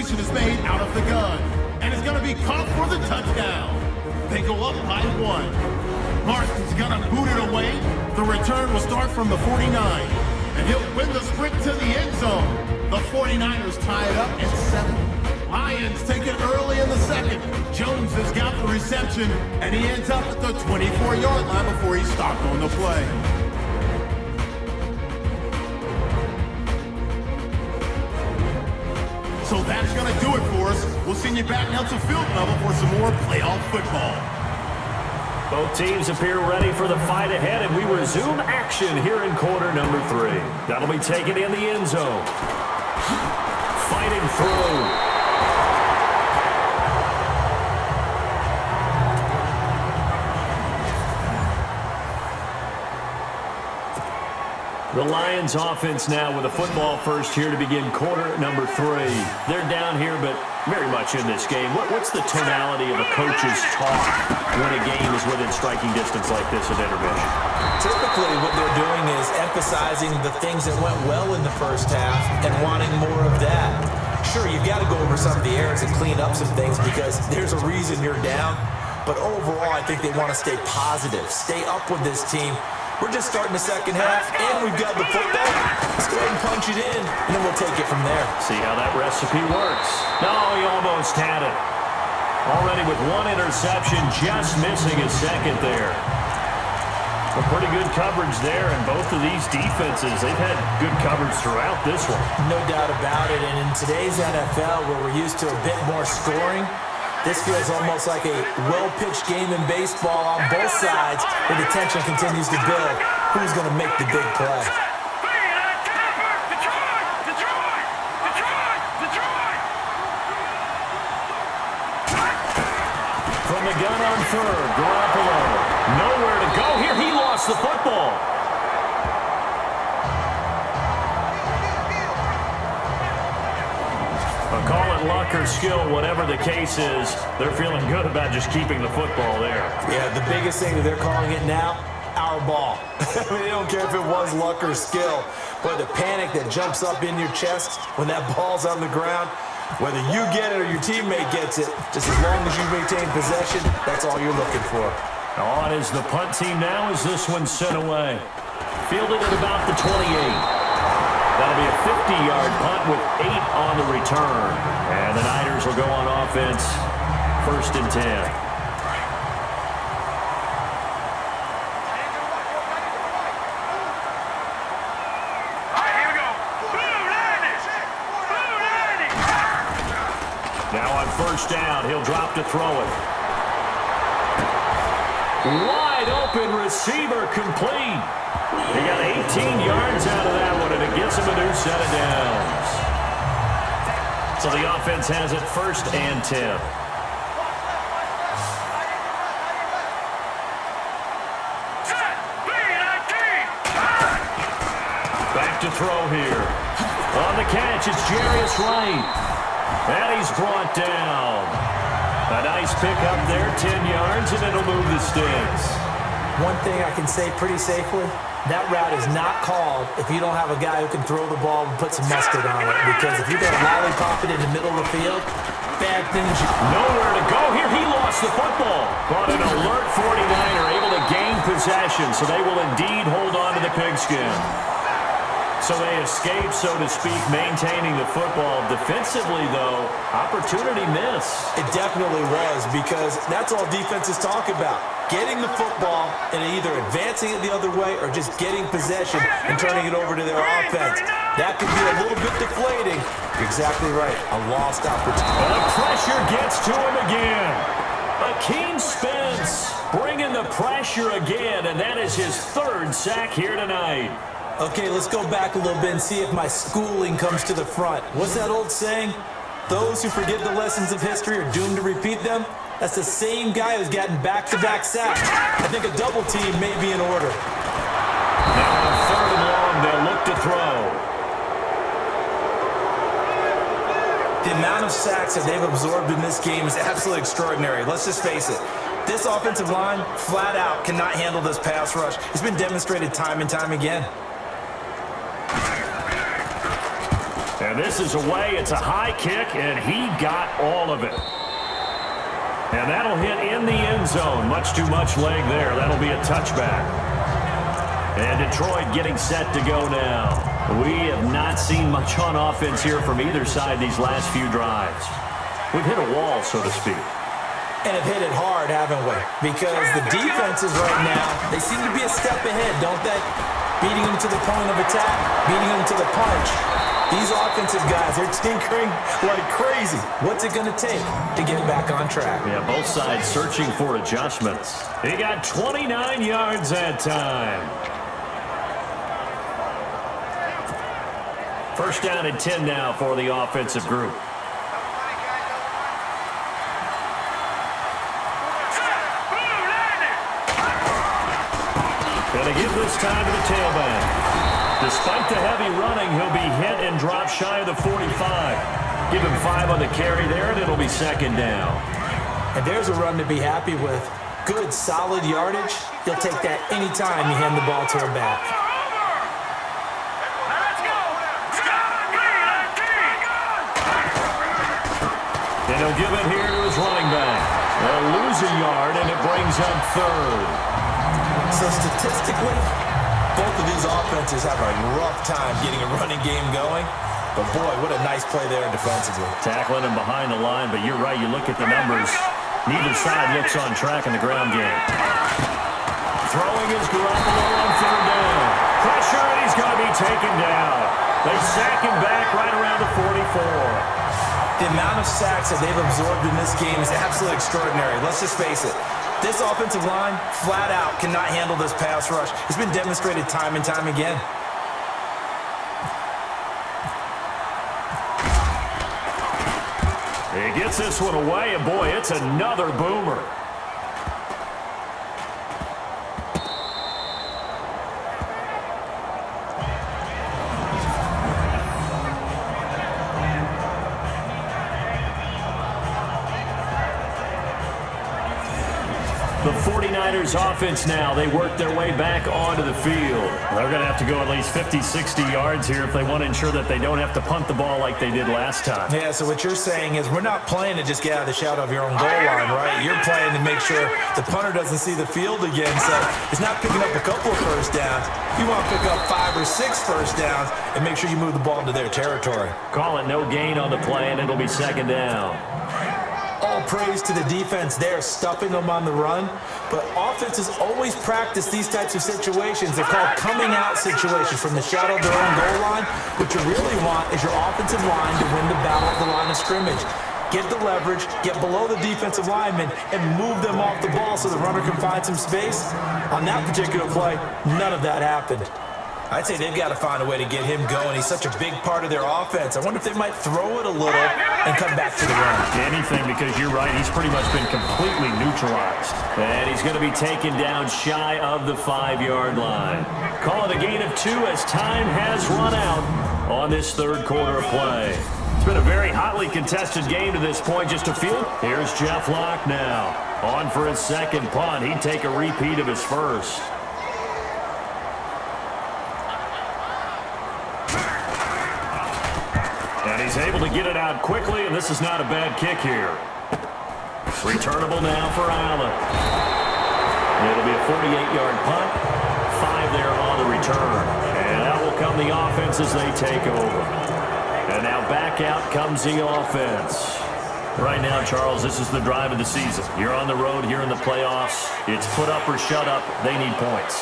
celebration is made out of the gun, and is going to be caught for the touchdown. They go up by 1. Martin's going to boot it away. The return will start from the 49, and he'll win the sprint to the end zone. The 49ers tie it up at 7. Lions take it early in the second. Jones has got the reception, and he ends up at the 24-yard line before he's stopped on the play. So that's going to do it for us. We'll send you back now to field level for some more playoff football. Both teams appear ready for the fight ahead, and we resume action here in quarter number 3. That'll be taken in the end zone. Fighting through. The Lions offense now with a football first here to begin quarter number 3. They're down here, but very much in this game. What's the tonality of a coach's talk when a game is within striking distance like this at intermission? Typically, what they're doing is emphasizing the things that went well in the first half and wanting more of that. Sure, you've got to go over some of the errors and clean up some things because there's a reason you're down. But overall, I think they want to stay positive, stay up with this team. We're just starting the second half, and we've got the football. Let's go ahead and punch it in, and then we'll take it from there. See how that recipe works. No, he almost had it. Already with 1 interception, just missing a second there. A pretty good coverage there, and both of these defenses, they've had good coverage throughout this one. No doubt about it, and in today's NFL, where we're used to a bit more scoring, this feels almost like a well-pitched game in baseball on both sides where the tension continues to build. Who's going to make the big play? From the gun on third, Garoppolo. Nowhere to go here. He lost the football. Call it luck or skill, whatever the case is, they're feeling good about just keeping the football there. Yeah, the biggest thing that they're calling it now, our ball. I mean, they don't care if it was luck or skill, but the panic that jumps up in your chest when that ball's on the ground, whether you get it or your teammate gets it, just as long as you maintain possession, that's all you're looking for. On is the punt team now as this one's sent away. Fielded at about the 28. That'll be a 50-yard punt with 8 on the return. And the Niners will go on offense, 1st and 10. Now on 1st down, he'll drop to throw it. Wide open receiver complete. He got 18 yards out of that one, and it gets him a new set of downs. So the offense has it 1st and 10. Back to throw here. On the catch, it's Jarius Wright. And he's brought down. A nice pickup there, 10 yards, and it'll move the sticks. One thing I can say pretty safely, that route is not called if you don't have a guy who can throw the ball and put some mustard on it. Because if you're going to lollipop it in the middle of the field, bad things. Nowhere to go here. He lost the football. But an alert 49er able to gain possession, so they will indeed hold on to the pigskin. So they escape, so to speak, maintaining the football. Defensively, though, opportunity miss. It definitely was, because that's all defenses talk about. Getting the football and either advancing it the other way or just getting possession and turning it over to their offense. That could be a little bit deflating. You're exactly right. A lost opportunity. The pressure gets to him again. Akeem Spence bringing the pressure again, and that is his 3rd sack here tonight. Okay, let's go back a little bit and see if my schooling comes to the front. What's that old saying? Those who forget the lessons of history are doomed to repeat them. That's the same guy who's gotten back-to-back sacks. I think a double team may be in order. Now on 3rd and long, they'll look to throw. The amount of sacks that they've absorbed in this game is absolutely extraordinary. Let's just face it. This offensive line, flat out, cannot handle this pass rush. It's been demonstrated time and time again. And this is away. It's a high kick, and he got all of it. And that'll hit in the end zone. Much too much leg there. That'll be a touchback. And Detroit getting set to go now. We have not seen much on offense here from either side these last few drives. We've hit a wall, so to speak. And have hit it hard, haven't we? Because the defenses right now, they seem to be a step ahead, don't they? Beating them to the point of attack, beating them to the punch. These offensive guys, they're tinkering like crazy. What's it going to take to get back on track? Yeah, both sides searching for adjustments. He got 29 yards that time. First down and 10 now for the offensive group. Gonna give this time to the tailback. Despite the heavy running, he'll be hit and drop shy of the 45. Give him 5 on the carry there, and it'll be second down. And there's a run to be happy with. Good, solid yardage. He'll take that anytime you hand the ball to him back. And he'll give it here to his running back. They'll lose a yard, and it brings up third. So statistically, both of these offenses have a rough time getting a running game going. But boy, what a nice play there defensively. Tackling him behind the line, but you're right. You look at the numbers. Neither side looks on track in the ground game. Throwing his Garoppolo on third down. Pressure, and he's going to be taken down. They sack him back right around the 44. The amount of sacks that they've absorbed in this game is absolutely extraordinary. Let's just face it. This offensive line, flat out, cannot handle this pass rush. It's been demonstrated time and time again. He gets this one away, and boy, it's another boomer. The 49ers offense now, they work their way back onto the field. They're going to have to go at least 50, 60 yards here if they want to ensure that they don't have to punt the ball like they did last time. Yeah, so what you're saying is we're not playing to just get out of the shadow of your own goal line, right? You're playing to make sure the punter doesn't see the field again. So it's not picking up a couple of first downs. You want to pick up 5 or 6 first downs and make sure you move the ball into their territory. Call it no gain on the play, and it'll be second down. All praise to the defense there, stuffing them on the run. But offenses always practice these types of situations. They're called coming out situations from the shadow of their own goal line. What you really want is your offensive line to win the battle at the line of scrimmage. Get the leverage, get below the defensive lineman, and move them off the ball so the runner can find some space. On that particular play, none of that happened. I'd say they've got to find a way to get him going. He's such a big part of their offense. I wonder if they might throw it a little and come back to the run. Anything, because you're right. He's pretty much been completely neutralized. And he's going to be taken down shy of the 5-yard line. Call it a gain of 2 as time has run out on this third quarter of play. It's been a very hotly contested game to this point. Just a few. Here's Jeff Locke now. On for his second punt. He'd take a repeat of his first. And he's able to get it out quickly, and this is not a bad kick here. Returnable now for Allen. It'll be a 48-yard punt. 5 there on the return. And out will come the offense as they take over. And now back out comes the offense. Right now, Charles, this is the drive of the season. You're on the road here in the playoffs. It's put up or shut up. They need points.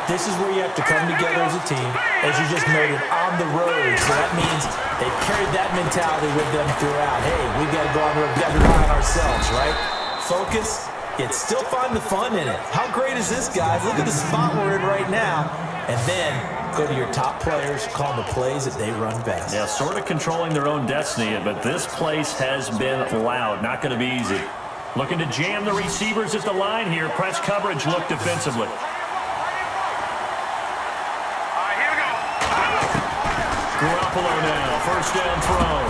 This is where you have to come together as a team, as you just noted, on the road. So that means they've carried that mentality with them throughout. Hey, we've got to go on the road, we've got to rely on ourselves, right? Focus, yet still find the fun in it. How great is this, guys? Look at the spot we're in right now. And then go to your top players, call the plays that they run best. Yeah, sort of controlling their own destiny, but this place has been loud. Not going to be easy. Looking to jam the receivers at the line here. Press coverage, look defensively. Garoppolo now, first down throw.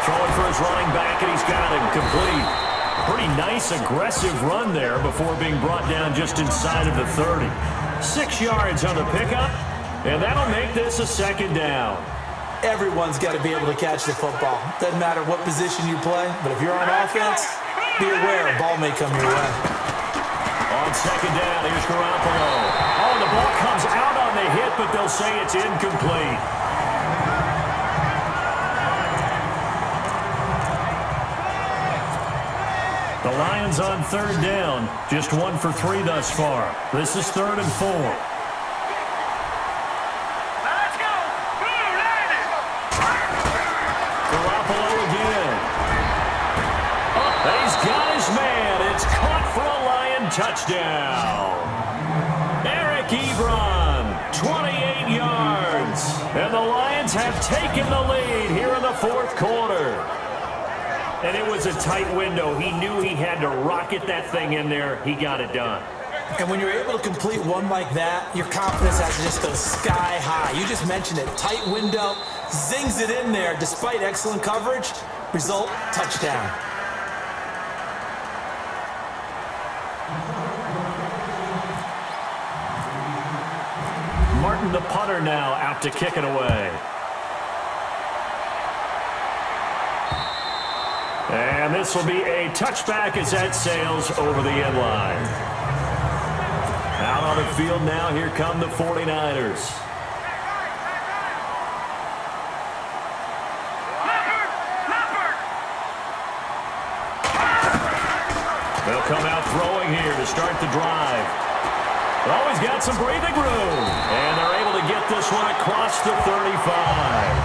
Throwing for his running back, and he's got him complete. Pretty nice, aggressive run there before being brought down just inside of the 30. 6 yards on the pickup, and that'll make this a second down. Everyone's got to be able to catch the football. Doesn't matter what position you play, but if you're on offense, be aware a ball may come your way. On second down, here's Garoppolo. Oh, the ball comes out on the hit, but they'll say it's incomplete. The Lions on third down, just 1 for 3 thus far. This is 3rd and 4. Let's go! Garoppolo again. He's got his man. It's caught for a Lion touchdown. Eric Ebron, 28 yards. And the Lions have taken the lead here in the 4th quarter. And it was a tight window. He knew he had to rocket that thing in there. He got it done. And when you're able to complete one like that, your confidence has to just go sky high. You just mentioned it. Tight window, zings it in there despite excellent coverage. Result, touchdown. Martin, the punter, now out to kick it away. And this will be a touchback as that sails over the end line. Out on the field now, here come the 49ers. They'll come out throwing here to start the drive. Oh, he's got some breathing room. And they're able to get this one across the 35.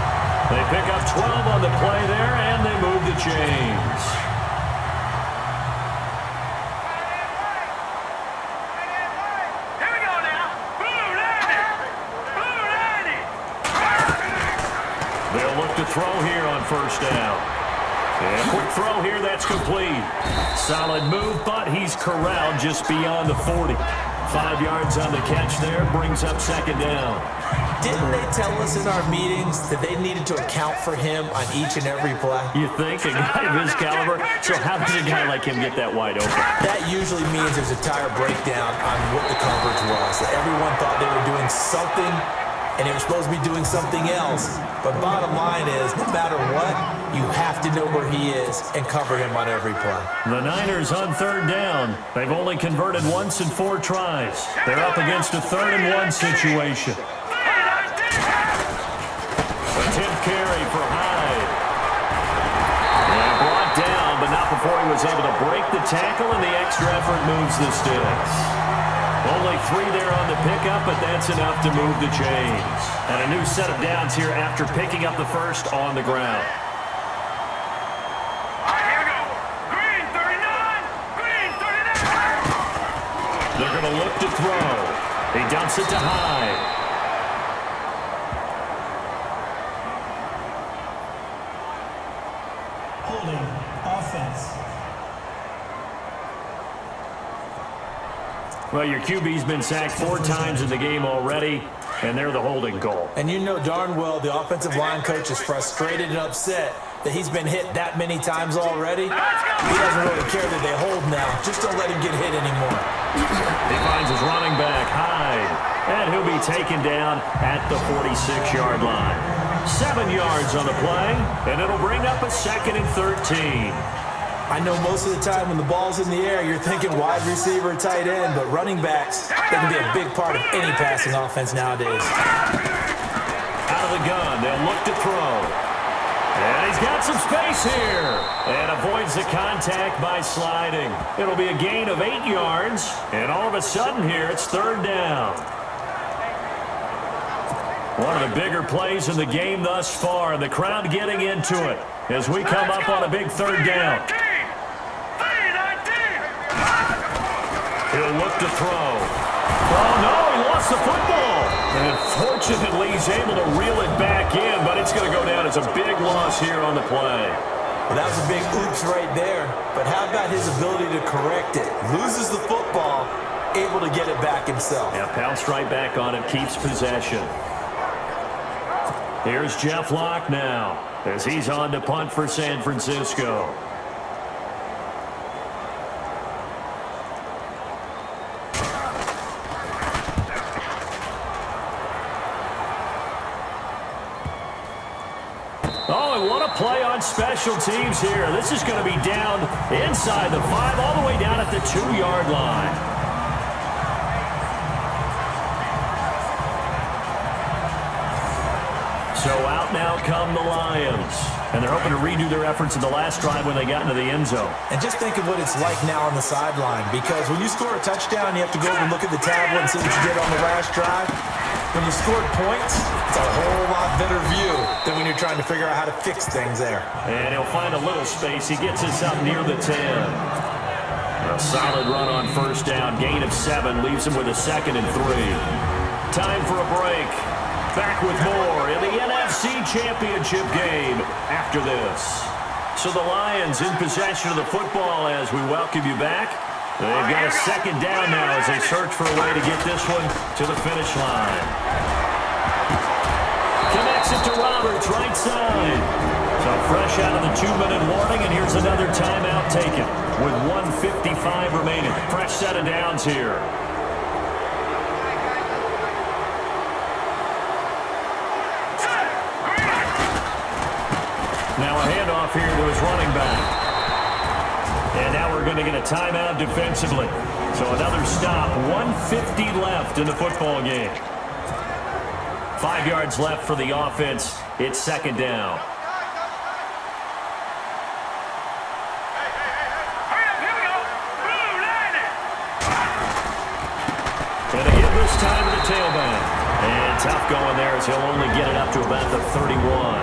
They pick up 12 on the play there, and they move the chains. Here we go now. They'll look to throw here on first down. And quick throw here, that's complete. Solid move, but he's corralled just beyond the 40. 5 yards on the catch there, brings up second down. Didn't they tell us in our meetings that they needed to account for him on each and every play? You think? A guy of his caliber? So how does a guy like him get that wide open? That usually means there's a tire breakdown on what the coverage was. That everyone thought they were doing something, and they were supposed to be doing something else. But bottom line is, no matter what, you have to know where he is and cover him on every play. The Niners on third down. They've only converted once in 4 tries. They're up against a 3rd and 1 situation. A 10th carry for Hyde. And brought down, but not before he was able to break the tackle, and the extra effort moves the sticks. Only 3 there on the pickup, but that's enough to move the chains. And a new set of downs here after picking up the first on the ground. Here we go. Green 39. Green 39. They're going to look to throw. He dumps it to Hyde. Holding offense. Well, your QB's been sacked 4 times in the game already, and they're the holding goal. And you know darn well the offensive line coach is frustrated and upset that he's been hit that many times already. He doesn't really care that they hold now. Just don't let him get hit anymore. He finds his running back, Hyde, and he'll be taken down at the 46-yard line. 7 yards on the play, and it'll bring up a 2nd and 13. I know most of the time when the ball's in the air, you're thinking wide receiver, tight end, but running backs, they can be a big part of any passing offense nowadays. Out of the gun, they'll look to throw. And he's got some space here. And avoids the contact by sliding. It'll be a gain of 8 yards. And all of a sudden here, it's 3rd down. One of the bigger plays in the game thus far. And the crowd getting into it as we come up on a big 3rd down. He'll look to throw. Oh, no, he lost the football. And fortunately, he's able to reel it back in, but it's going to go down as a big loss here on the play. Well, that was a big oops right there. But how about his ability to correct it? Loses the football, able to get it back himself. Yeah, pounced right back on it, keeps possession. Here's Jeff Locke now as he's on to punt for San Francisco. on special teams here. This is going to be down inside the 5, all the way down at the 2-yard line. So out now come the Lions. And they're hoping to redo their efforts in the last drive when they got into the end zone. And just think of what it's like now on the sideline, because when you score a touchdown, you have to go over and look at the tablet and see what you did on the last drive. When you scored points, it's a whole lot better view than when you're trying to figure out how to fix things there. And he'll find a little space. He gets us up near the 10. A solid run on first down. Gain of 7 leaves him with a 2nd and 3. Time for a break. Back with more in the NFC Championship game after this. So the Lions in possession of the football as we welcome you back. They've got a 2nd down now as they search for a way to get this one to the finish line. Connects it to Roberts, right side. So fresh out of the 2-minute warning, and here's another timeout taken with 1:55 remaining. Fresh set of downs here. Now a handoff here to his running back. And now we're going to get a timeout defensively. So another stop. 1:50 left in the football game. 5 yards left for the offense. It's 2nd down. And again this time to the tailback. And tough going there as he'll only get it up to about the 31.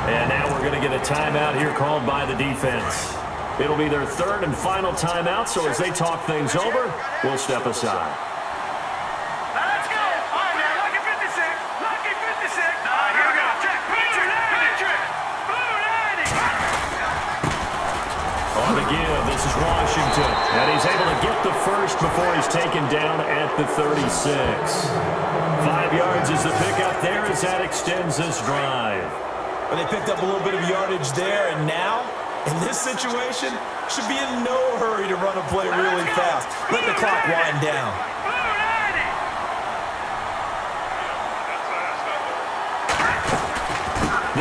And now we're going to get a timeout here called by the defense. It'll be their 3rd and final timeout, so as they talk things over, we'll step aside. Let's go. All right, now, lucky 56. Lucky 56. All right, here we go. Check. Blue 90. On the give, this is Washington. And he's able to get the first before he's taken down at the 36. 5 yards is the pickup there as that extends this drive. But they picked up a little bit of yardage there, and now, in this situation, should be in no hurry to run a play really fast. Let the clock wind down.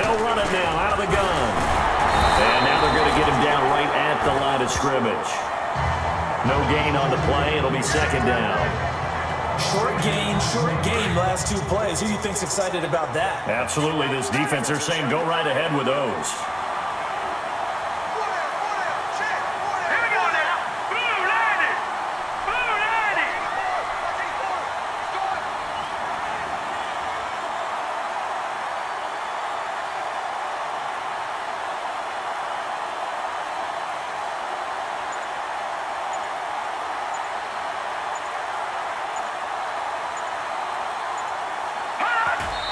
They'll run it now out of the gun. And now they're going to get him down right at the line of scrimmage. No gain on the play. It'll be 2nd down. Short gain, last 2 plays. Who do you think's excited about that? Absolutely. This defense, they're saying go right ahead with those. Here we go now. Blue 90. Blue 90.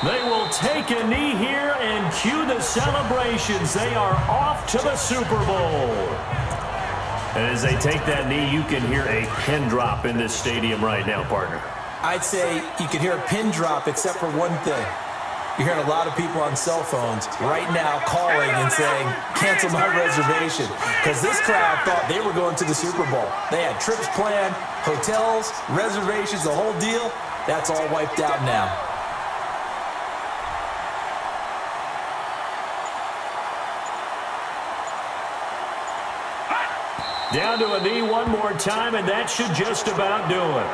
They will take a knee here and cue the celebrations. They are off to the Super Bowl. And as they take that knee, you can hear a pin drop in this stadium right now, partner. I'd say you could hear a pin drop except for one thing. You're hearing a lot of people on cell phones right now calling and saying, cancel my reservation. Because this crowd thought they were going to the Super Bowl. They had trips planned, hotels, reservations, the whole deal. That's all wiped out now. Down to a knee one more time, and that should just about do it.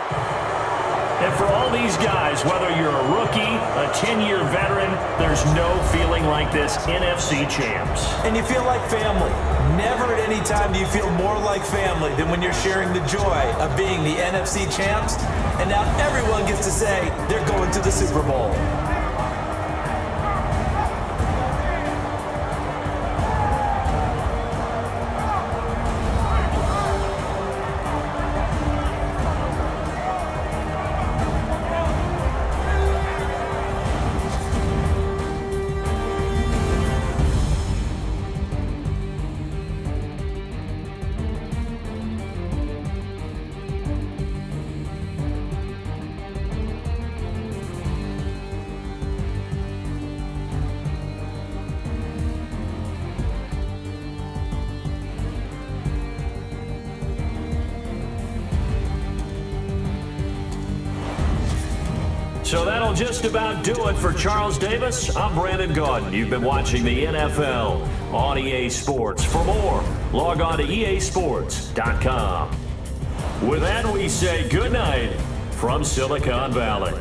And for all these guys, whether you're a rookie, a 10-year veteran, there's no feeling like this NFC champs. And you feel like family. Never at any time do you feel more like family than when you're sharing the joy of being the NFC champs. And now everyone gets to say they're going to the Super Bowl. So that'll just about do it for Charles Davis. I'm Brandon Gaudin. You've been watching the NFL on EA Sports. For more, log on to easports.com. With that, we say good night from Silicon Valley.